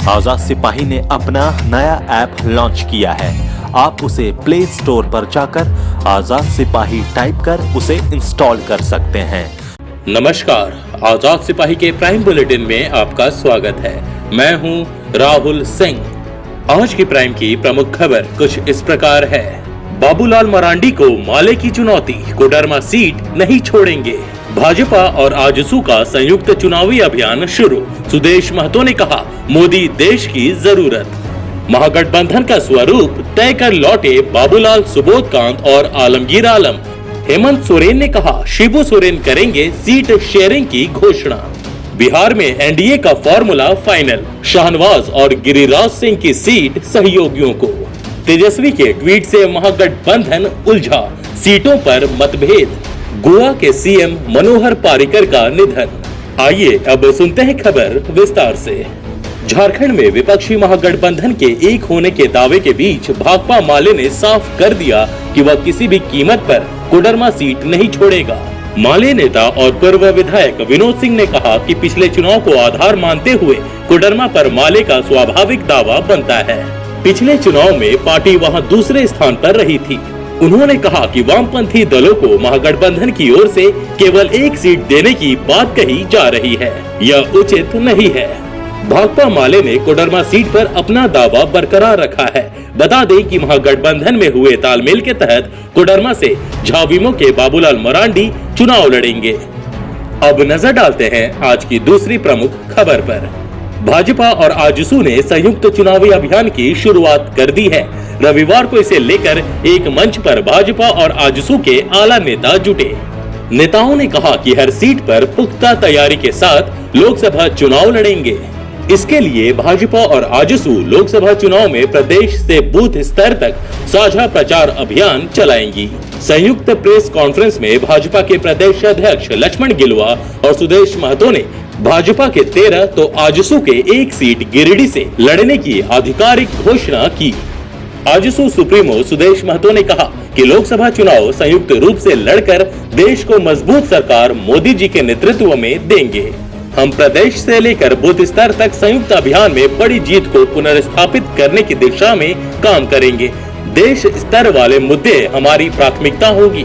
आजाद सिपाही ने अपना नया ऐप लॉन्च किया है। आप उसे प्ले स्टोर पर जाकर आजाद सिपाही टाइप कर उसे इंस्टॉल कर सकते हैं। नमस्कार, आजाद सिपाही के प्राइम बुलेटिन में आपका स्वागत है। मैं हूं राहुल सिंह। आज की प्राइम की प्रमुख खबर कुछ इस प्रकार है। बाबूलाल मरांडी को माले की चुनौती, कोडरमा सीट नहीं छोड़ेंगे। भाजपा और आजसू का संयुक्त चुनावी अभियान शुरू। सुदेश महतो ने कहा, मोदी देश की जरूरत। महागठबंधन का स्वरूप तय कर लौटे बाबूलाल, सुबोधकांत और आलमगीर आलम। हेमंत सोरेन ने कहा, शिबू सोरेन करेंगे सीट शेयरिंग की घोषणा। बिहार में एनडीए का फॉर्मूला फाइनल, शाहनवाज और गिरिराज सिंह की सीट सहयोगियों को। तेजस्वी के ट्वीट से महागठबंधन उलझा, सीटों पर मतभेद। गोवा के सीएम मनोहर पारिकर का निधन। आइए अब सुनते हैं खबर विस्तार से। झारखंड में विपक्षी महागठबंधन के एक होने के दावे के बीच भाकपा माले ने साफ कर दिया कि वह किसी भी कीमत पर कोडरमा सीट नहीं छोड़ेगा। माले नेता और पूर्व विधायक विनोद सिंह ने कहा कि पिछले चुनाव को आधार मानते हुए कोडरमा पर माले का स्वाभाविक दावा बनता है। पिछले चुनाव में पार्टी वहां दूसरे स्थान पर रही थी। उन्होंने कहा कि वामपंथी दलों को महागठबंधन की ओर से केवल एक सीट देने की बात कही जा रही है, यह उचित नहीं है। भाकपा माले ने कोडरमा सीट पर अपना दावा बरकरार रखा है। बता दें कि महागठबंधन में हुए तालमेल के तहत कोडरमा से झाविमो के बाबूलाल मरांडी चुनाव लड़ेंगे। अब नजर डालते हैं आज की दूसरी प्रमुख खबर पर। भाजपा और आजसू ने संयुक्त चुनावी अभियान की शुरुआत कर दी है। रविवार को इसे लेकर एक मंच पर भाजपा और आजसू के आला नेता जुटे। नेताओं ने कहा कि हर सीट पर पुख्ता तैयारी के साथ लोकसभा चुनाव लड़ेंगे। इसके लिए भाजपा और आजसू लोकसभा चुनाव में प्रदेश से बूथ स्तर तक साझा प्रचार अभियान चलाएंगी। संयुक्त प्रेस कॉन्फ्रेंस में भाजपा के प्रदेश अध्यक्ष लक्ष्मण गिलुआ और सुदेश महतो ने भाजपा के 13 तो आजसू के 1 सीट गिरिडीह से लड़ने की आधिकारिक घोषणा की। आजसू सुप्रीमो सुदेश महतो ने कहा कि लोकसभा चुनाव संयुक्त रूप से लड़कर देश को मजबूत सरकार मोदी जी के नेतृत्व में देंगे। हम प्रदेश से लेकर बूथ स्तर तक संयुक्त अभियान में बड़ी जीत को पुनर्स्थापित करने की दिशा में काम करेंगे। देश स्तर वाले मुद्दे हमारी प्राथमिकता होगी।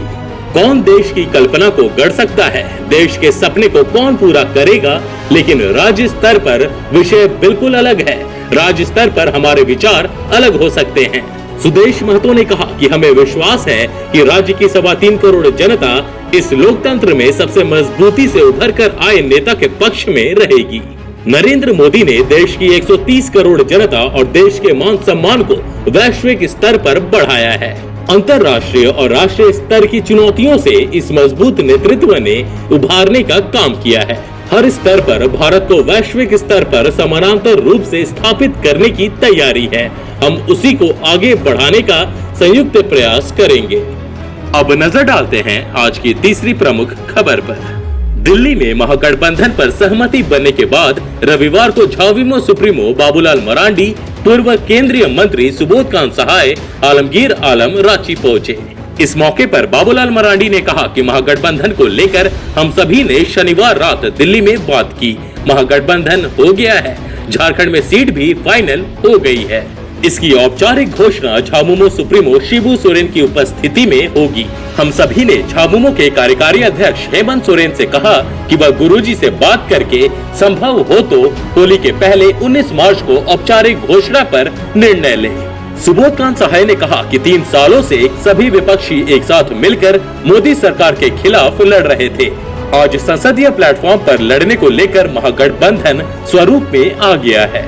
कौन देश की कल्पना को गढ़ सकता है, देश के सपने को कौन पूरा करेगा, लेकिन राज्य स्तर पर विषय बिल्कुल अलग है। राज्य स्तर पर हमारे विचार अलग हो सकते हैं। सुदेश महतो ने कहा कि हमें विश्वास है कि राज्य की 3.25 करोड़ जनता इस लोकतंत्र में सबसे मजबूती से उभर कर आए नेता के पक्ष में रहेगी। नरेंद्र मोदी ने देश की 130 करोड़ जनता और देश के मान सम्मान को वैश्विक स्तर पर बढ़ाया है। अंतर्राष्ट्रीय और राष्ट्रीय स्तर की चुनौतियों से इस मजबूत नेतृत्व ने उभारने का काम किया है। हर स्तर पर भारत को वैश्विक स्तर पर समानांतर रूप से स्थापित करने की तैयारी है। हम उसी को आगे बढ़ाने का संयुक्त प्रयास करेंगे। अब नजर डालते हैं आज की तीसरी प्रमुख खबर पर। दिल्ली में महागठबंधन पर सहमति बनने के बाद रविवार को झाविमो सुप्रीमो बाबूलाल मरांडी, पूर्व केंद्रीय मंत्री सुबोधकांत सहाय, आलमगीर आलम रांची पहुंचे। इस मौके पर बाबूलाल मरांडी ने कहा कि महागठबंधन को लेकर हम सभी ने शनिवार रात दिल्ली में बात की। महागठबंधन हो गया है, झारखंड में सीट भी फाइनल हो गई है। इसकी औपचारिक घोषणा झामुमो सुप्रीमो शिबू सोरेन की उपस्थिति में होगी। हम सभी ने झामुमो के कार्यकारी अध्यक्ष हेमंत सोरेन से कहा कि वह गुरुजी से बात करके संभव हो तो होली के पहले 19 मार्च को औपचारिक घोषणा पर निर्णय ले। सुबोधकांत सहाय ने कहा कि 3 सालों से सभी विपक्षी एक साथ मिलकर मोदी सरकार के खिलाफ लड़ रहे थे। आज संसदीय प्लेटफॉर्म पर लड़ने को लेकर महागठबंधन स्वरूप में आ गया है।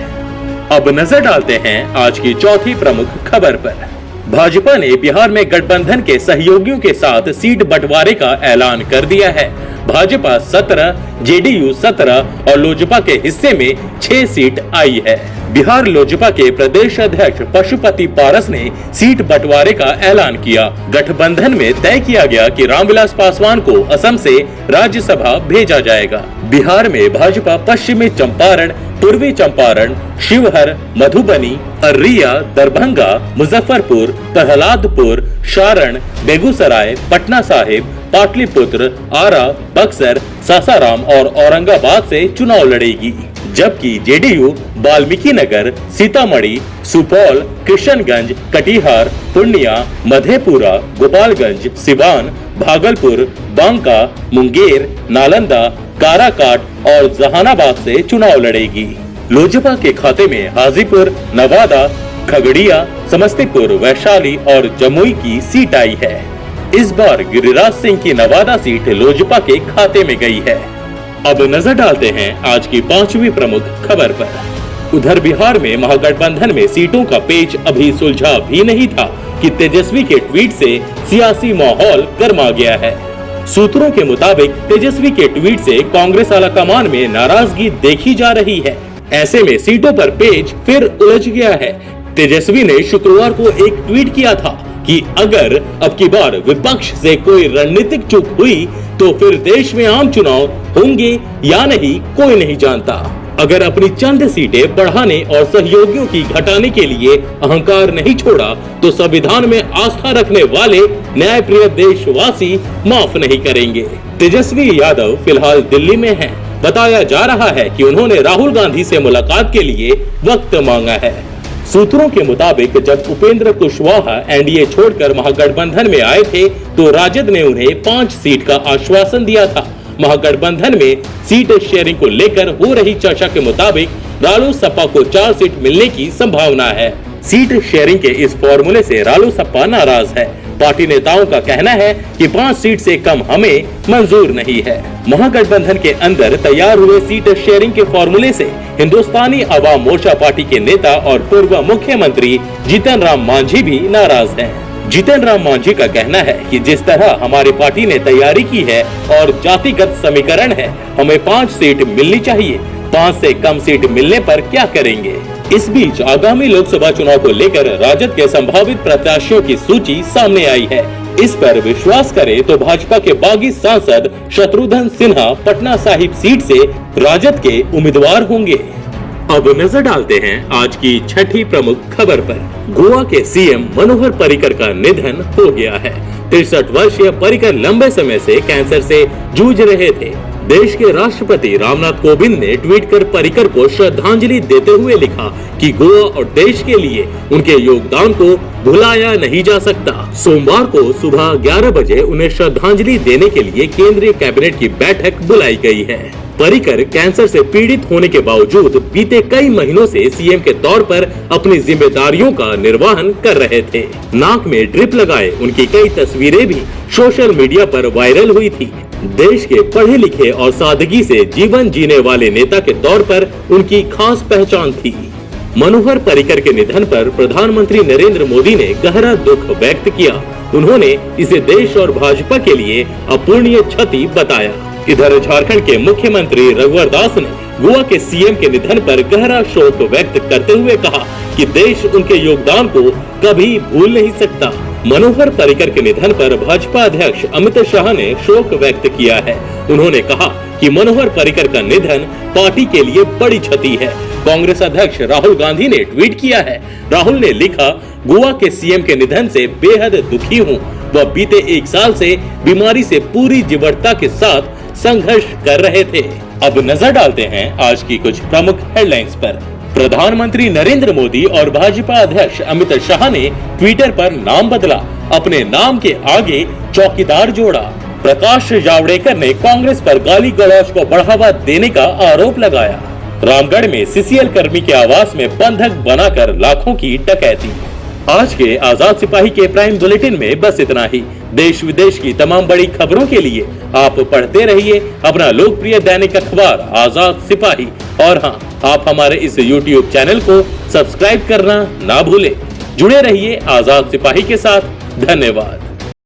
अब नजर डालते हैं आज की चौथी प्रमुख खबर पर। भाजपा ने बिहार में गठबंधन के सहयोगियों के साथ सीट बंटवारे का ऐलान कर दिया है। भाजपा 17, जेडीयू 17 और लोजपा के हिस्से में 6 सीट आई है। बिहार लोजपा के प्रदेश अध्यक्ष पशुपति पारस ने सीट बंटवारे का ऐलान किया। गठबंधन में तय किया गया कि रामविलास पासवान को असम से राज्यसभा भेजा जाएगा। बिहार में भाजपा पश्चिमी चंपारण, पूर्वी चंपारण, शिवहर, मधुबनी, अररिया, दरभंगा, मुजफ्फरपुर, प्रहलादपुर, सारण, बेगूसराय, पटना साहिब, पाटलिपुत्र, आरा, बक्सर, सासाराम और औरंगाबाद से चुनाव लड़ेगी। जबकि जेडीयू वाल्मीकि नगर, सीतामढ़ी, सुपौल, किशनगंज, कटिहार, पूर्णिया, मधेपुरा, गोपालगंज, सिवान, भागलपुर, बांका, मुंगेर, नालंदा, काराकाट और जहानाबाद से चुनाव लड़ेगी। लोजपा के खाते में हाजीपुर, नवादा, खगड़िया, समस्तीपुर, वैशाली और जमुई की सीट आई है। इस बार गिरिराज सिंह की नवादा सीट लोजपा के खाते में गई है। अब नजर डालते हैं आज की 5वीं प्रमुख खबर पर। उधर बिहार में महागठबंधन में सीटों का पेच अभी सुलझा भी नहीं था कि तेजस्वी के ट्वीट से सियासी माहौल गर्मा गया है। सूत्रों के मुताबिक तेजस्वी के ट्वीट से कांग्रेस आलाकमान में नाराजगी देखी जा रही है। ऐसे में सीटों पर पेच फिर उलझ गया है। तेजस्वी ने शुक्रवार को एक ट्वीट किया था कि अगर अब की बार विपक्ष से कोई रणनीतिक चूक हुई तो फिर देश में आम चुनाव होंगे या नहीं कोई नहीं जानता। अगर अपनी चंद सीटें बढ़ाने और सहयोगियों की घटाने के लिए अहंकार नहीं छोड़ा तो संविधान में आस्था रखने वाले न्यायप्रिय देशवासी माफ नहीं करेंगे। तेजस्वी यादव फिलहाल दिल्ली में हैं। बताया जा रहा है कि उन्होंने राहुल गांधी से मुलाकात के लिए वक्त मांगा है। सूत्रों के मुताबिक जब उपेंद्र कुशवाहा एनडीए छोड़कर महागठबंधन में आए थे तो राजद ने उन्हें 5 सीट का आश्वासन दिया था। महागठबंधन में सीट शेयरिंग को लेकर हो रही चर्चा के मुताबिक रालोसपा को 4 सीट मिलने की संभावना है। सीट शेयरिंग के इस फॉर्मूले से रालोसपा नाराज है। पार्टी नेताओं का कहना है कि 5 सीट से कम हमें मंजूर नहीं है। महागठबंधन के अंदर तैयार हुए सीट शेयरिंग के फॉर्मूले से हिंदुस्तानी अवाम मोर्चा पार्टी के नेता और पूर्व मुख्यमंत्री जीतन राम मांझी भी नाराज हैं। जीतन राम मांझी का कहना है कि जिस तरह हमारी पार्टी ने तैयारी की है और जातिगत समीकरण है, हमें 5 सीट मिलनी चाहिए। 5 से कम सीट मिलने पर क्या करेंगे? इस बीच आगामी लोकसभा चुनाव को लेकर राजद के संभावित प्रत्याशियों की सूची सामने आई है। इस पर विश्वास करें तो भाजपा के बागी सांसद शत्रुघ्न सिन्हा पटना साहिब सीट से राजद के उम्मीदवार होंगे। अब नजर डालते हैं आज की 6ठी प्रमुख खबर पर। गोवा के सीएम मनोहर पर्रिकर का निधन हो गया है। 63 वर्षीय पर्रिकर लंबे समय से कैंसर से जूझ रहे थे। देश के राष्ट्रपति रामनाथ कोविंद ने ट्वीट कर पर्रिकर को श्रद्धांजलि देते हुए लिखा कि गोवा और देश के लिए उनके योगदान को भुलाया नहीं जा सकता। सोमवार को सुबह 11 बजे उन्हें श्रद्धांजलि देने के लिए केंद्रीय कैबिनेट की बैठक बुलाई गई है। पर्रिकर कैंसर से पीड़ित होने के बावजूद बीते कई महीनों से सीएम के तौर पर अपनी जिम्मेदारियों का निर्वहन कर रहे थे। नाक में ड्रिप लगाए उनकी कई तस्वीरें भी सोशल मीडिया पर वायरल हुई थी। देश के पढ़े लिखे और सादगी से जीवन जीने वाले नेता के तौर पर उनकी खास पहचान थी। मनोहर पर्रिकर के निधन पर प्रधानमंत्री नरेंद्र मोदी ने गहरा दुख व्यक्त किया। उन्होंने इसे देश और भाजपा के लिए अपूरणीय क्षति बताया। इधर झारखंड के मुख्यमंत्री रघुवर दास ने गोवा के सीएम के निधन पर गहरा शोक व्यक्त करते हुए कहा कि देश उनके योगदान को कभी भूल नहीं सकता। मनोहर पर्रिकर के निधन पर भाजपा अध्यक्ष अमित शाह ने शोक व्यक्त किया है। उन्होंने कहा कि मनोहर पर्रिकर का निधन पार्टी के लिए बड़ी क्षति है। कांग्रेस अध्यक्ष राहुल गांधी ने ट्वीट किया है। राहुल ने लिखा, गोवा के सीएम के निधन से बेहद दुखी हूँ। वह बीते 1 साल से बीमारी से पूरी जीवटता के साथ संघर्ष कर रहे थे। अब नजर डालते हैं आज की कुछ प्रमुख हेडलाइंस पर। प्रधानमंत्री नरेंद्र मोदी और भाजपा अध्यक्ष अमित शाह ने ट्विटर पर नाम बदला, अपने नाम के आगे चौकीदार जोड़ा। प्रकाश जावड़ेकर ने कांग्रेस पर गाली गलौज को बढ़ावा देने का आरोप लगाया। रामगढ़ में सीसीएल कर्मी के आवास में बंधक बनाकर लाखों की डकैती। आज के आजाद सिपाही के प्राइम बुलेटिन में बस इतना ही। देश विदेश की तमाम बड़ी खबरों के लिए आप पढ़ते रहिए अपना लोकप्रिय दैनिक अखबार आजाद सिपाही। और हाँ, आप हमारे इस YouTube चैनल को सब्सक्राइब करना ना भूलें। जुड़े रहिए आजाद सिपाही के साथ। धन्यवाद।